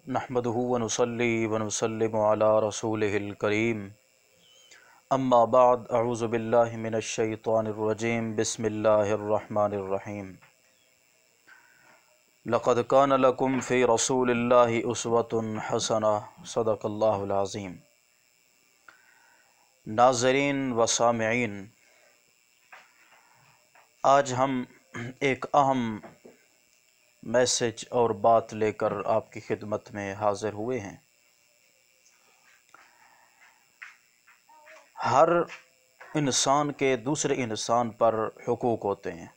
नहमदुहु व नुसल्ली व नुसल्लिमु अला रसूलिहिल करीम। अम्मा बाद, अऊज़ु बिल्लाहि मिनश शैतानिर रजीम। बिस्मिल्लाहिर रहमानिर रहीम। लक़द कान लकुम फ़ी रसूलिल्लाहि उस्वतुन हसना। सदक़ल्लाहुल अज़ीम। नाज़रीन व सामिईन, आज हम एक अहम मैसेज और बात लेकर आपकी खिदमत में हाज़िर हुए हैं। हर इंसान के दूसरे इंसान पर हुकूक होते हैं।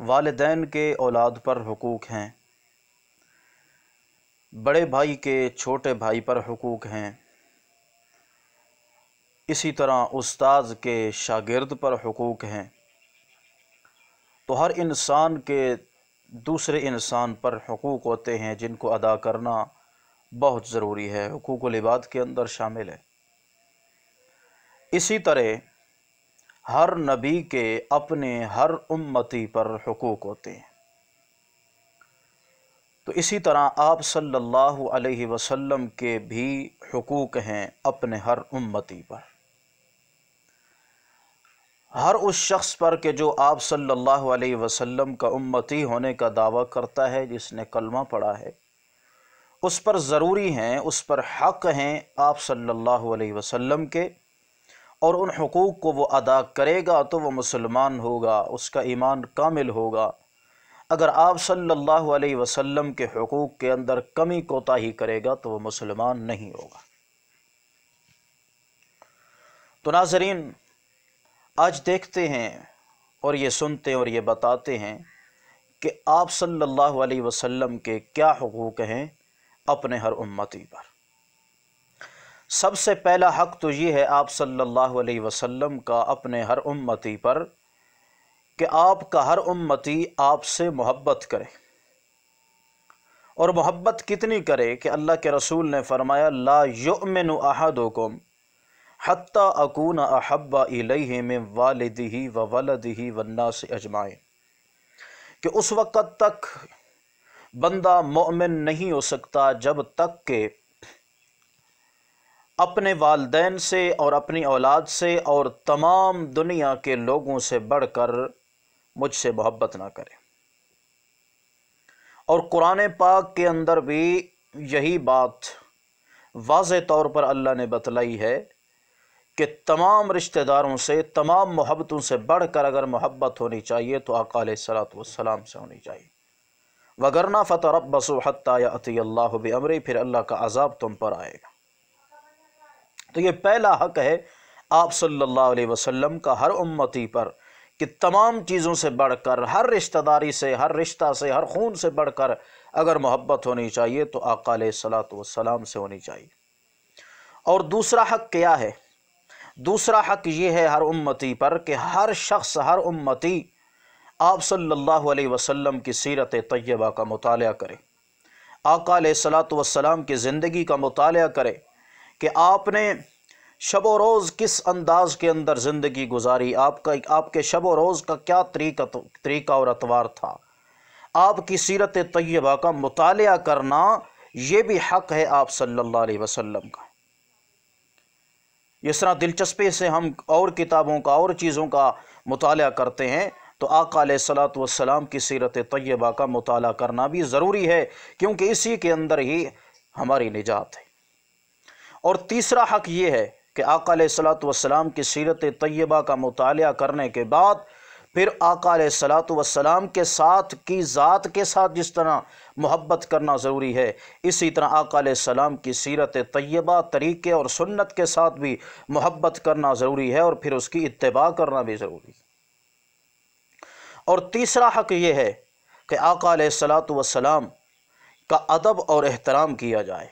वालिदैन के औलाद पर हुकूक हैं, बड़े भाई के छोटे भाई पर हुकूक हैं, इसी तरह उस्ताद के शागिर्द पर हुकूक हैं। तो हर इंसान के दूसरे इंसान पर हुकूक होते हैं जिनको अदा करना बहुत ज़रूरी है। हुकूकुल इबाद के अंदर शामिल है। इसी तरह हर नबी के अपने हर उम्मती पर हुकूक होते हैं। तो इसी तरह आप सल्लल्लाहु अलैहि वसल्लम के भी हुकूक हैं अपने हर उम्मती पर, हर उस शख्स पर कि जो आप सल्लल्लाहु अलैहि वसल्लम का उम्मती होने का दावा करता है, जिसने कलमा पढ़ा है, उस पर ज़रूरी हैं, उस पर हक़ हैं आप सल्लल्लाहु अलैहि वसल्लम के, और उन हुकूक को वो अदा करेगा तो वो मुसलमान होगा, उसका ईमान कामिल होगा। अगर आप सल्लल्लाहु अलैहि वसल्लम के हुकूक के अंदर कमी कोताही करेगा तो वो मुसलमान नहीं होगा। तो नाज़रीन, आज देखते हैं और ये सुनते हैं और ये बताते हैं कि आप सल्लल्लाहु अलैहि वसल्लम के क्या हुकूक हैं अपने हर उम्मती पर। सबसे पहला हक़ तो ये है आप सल्लल्लाहु अलैहि वसल्लम का अपने हर उम्मती पर कि आपका हर उम्मती आपसे मोहब्बत करे। और मोहब्बत कितनी करे कि अल्लाह के रसूल ने फरमाया, ला युमिनु अहदुकुम हत्ता अकूना अहब्बा इलैहि मिन वालिदिही व वलदिही वन्नास अजमाइन, कि उस वक़्त तक बंदा मोमिन नहीं हो सकता जब तक कि अपने वालिदैन से और अपनी औलाद से और तमाम दुनिया के लोगों से बढ़कर मुझसे मोहब्बत ना करे। और कुरान पाक के अंदर भी यही बात वाज़े तौर पर अल्लाह ने बतलाई है कि तमाम रिश्तेदारों से, तमाम मोहब्बतों से बढ़कर अगर मोहब्बत होनी चाहिए तो आका अलैहिस्सलातु वस्सलाम से होनी चाहिए। वगरना फतरब्बसू हत्ता याती अल्लाहु बिअमरी, फिर अल्लाह का अज़ाब तुम पर आएगा। तो ये पहला हक़ है आप सल्लल्लाहु अलैहि वसल्लम का हर उम्मती पर कि तमाम चीज़ों से बढ़कर, हर रिश्तेदारी से, हर रिश्ता से, हर खून से बढ़कर अगर मोहब्बत होनी चाहिए तो आका अलैहिस्सलातु वस्सलाम से होनी चाहिए। और दूसरा हक़ क्या है? दूसरा हक़ ये है हर उम्मती पर कि हर शख्स, हर उम्मती आप सल्लल्लाहु अलैहि वसल्लम की सीरत तय्यबा का मुतालिया करे, आका अलैहिस्सलातु वस्सलाम की ज़िंदगी का मुतालिया करे कि आपने शब व रोज़ किस अंदाज़ के अंदर ज़िंदगी गुजारी, आपके शब व रोज़ का क्या तरीका और अतवार था। आपकी सीरत तय्यबा का मुतालिया करना ये भी हक़ है आप सल्लल्लाहु अलैहि वसल्लम का। इस तरह दिलचस्पी से हम और किताबों का और चीज़ों का मुताला करते हैं तो आका अलैहिस्सलातु वस्सलाम की सीरत तय्यबा का मुताला करना भी ज़रूरी है, क्योंकि इसी के अंदर ही हमारी निजात है। और तीसरा हक़ ये है कि आका अलैहिस्सलातु वस्सलाम की सीरत तय्यबा का मुताला करने के बाद फिर आका अलैहिस्सलातु वस्सलाम के साथ की ज़ात के साथ जिस तरह मोहब्बत करना ज़रूरी है, इसी तरह आका अलैहिस्सलाम की सीरत तय्यबा, तरीक़े और सुन्नत के साथ भी मोहब्बत करना ज़रूरी है और फिर उसकी इत्तिबा करना भी ज़रूरी है। और तीसरा हक़ ये है कि आका अलैहिस्सलातु वस्सलाम का अदब और एहतराम किया जाए,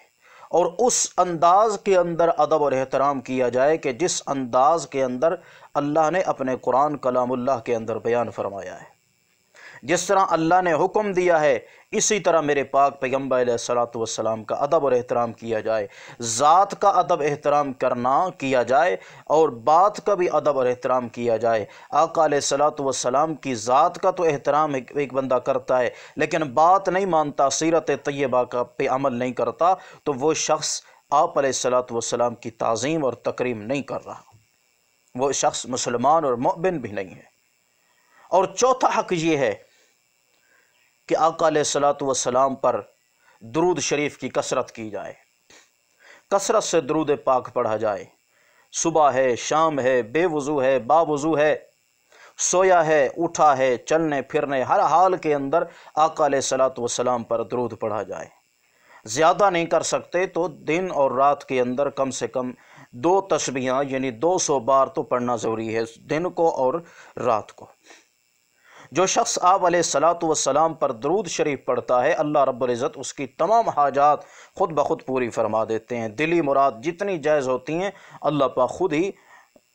और उस अंदाज़ के अंदर अदब और एहतराम किया जाए कि जिस अंदाज़ के अंदर अल्लाह ने अपने कुरान कलामुल्लाह के अंदर बयान फरमाया है। جس طرح اللہ نے حکم دیا ہے اسی طرح میرے پاک پیغمبر علیہ الصلوۃ والسلام کا ادب اور احترام کیا جائے، ذات کا ادب احترام کیا جائے اور بات کا بھی ادب اور احترام کیا جائے۔ آقا علیہ الصلوۃ والسلام کی ذات کا تو احترام ایک بندہ کرتا ہے لیکن بات نہیں مانتا، سیرت طیبہ کا پہ عمل نہیں کرتا، تو وہ شخص آپ علیہ الصلوۃ والسلام کی تعظیم اور تکریم نہیں کر رہا، وہ شخص مسلمان اور مؤمن بھی نہیں ہے۔ اور چوتھا حق یہ ہے کہ آقا علیہ الصلوۃ والسلام پر درود شریف کی کثرت کی جائے، کثرت سے درود پاک پڑھا جائے، صبح ہے، شام ہے، بے وضو ہے، با وضو ہے، سویا ہے، اٹھا ہے، چلنے پھرنے ہر حال کے اندر آقا علیہ الصلوۃ والسلام پر درود پڑھا جائے۔ زیادہ نہیں کر سکتے تو دن اور رات کے اندر کم سے کم 2 تسبیحاں یعنی 200 بار تو پڑھنا ضروری ہے، دن کو اور رات کو۔ جو شخص آپ علیہ الصلوۃ والسلام پر درود شریف پڑھتا ہے، اللہ رب العزت اس کی تمام حاجات خود بخود پوری فرما دیتے ہیں، دلی مراد جتنی جائز ہوتی ہیں اللہ پاک خود ہی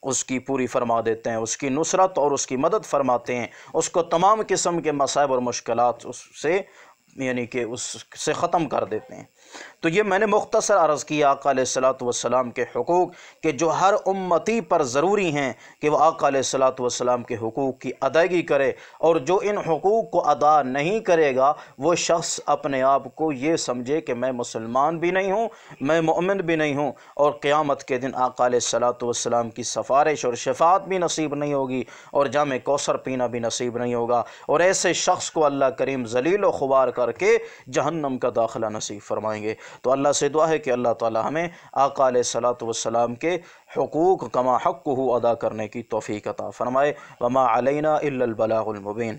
اس کی پوری فرما دیتے ہیں، اس کی نصرت اور اس کی مدد فرماتے ہیں، اس کو تمام قسم کے مصائب اور مشکلات اس سے یعنی کہ اس سے ختم کر دیتے ہیں۔ تو یہ میں نے مختصر عرض کیا آقا علیہ الصلوۃ والسلام کے حقوق کہ جو ہر امتی پر ضروری ہیں کہ وہ آقا علیہ الصلوۃ والسلام کے حقوق کی ادائیگی کرے، اور جو ان حقوق کو ادا نہیں کرے گا وہ شخص اپنے آپ کو یہ سمجھے کہ میں مسلمان بھی نہیں ہوں، میں مومن بھی نہیں ہوں، اور قیامت کے دن آقا علیہ الصلوۃ والسلام کی سفارش اور شفاعت بھی نصیب نہیں ہوگی اور جام کوثر پینا بھی نصیب نہیں ہوگا، اور ایسے شخص کو اللہ کریم ذلیل و خوار کر کے جہنم کا داخلہ نصیب فرمائیں گے۔ تو اللہ سے دعا ہے کہ اللہ تعالی ہمیں آقا علیہ الصلوۃ والسلام کے حقوق کما حقہ ادا کرنے کی توفیق عطا فرمائے۔ وما علینا الا البلاغ المبین۔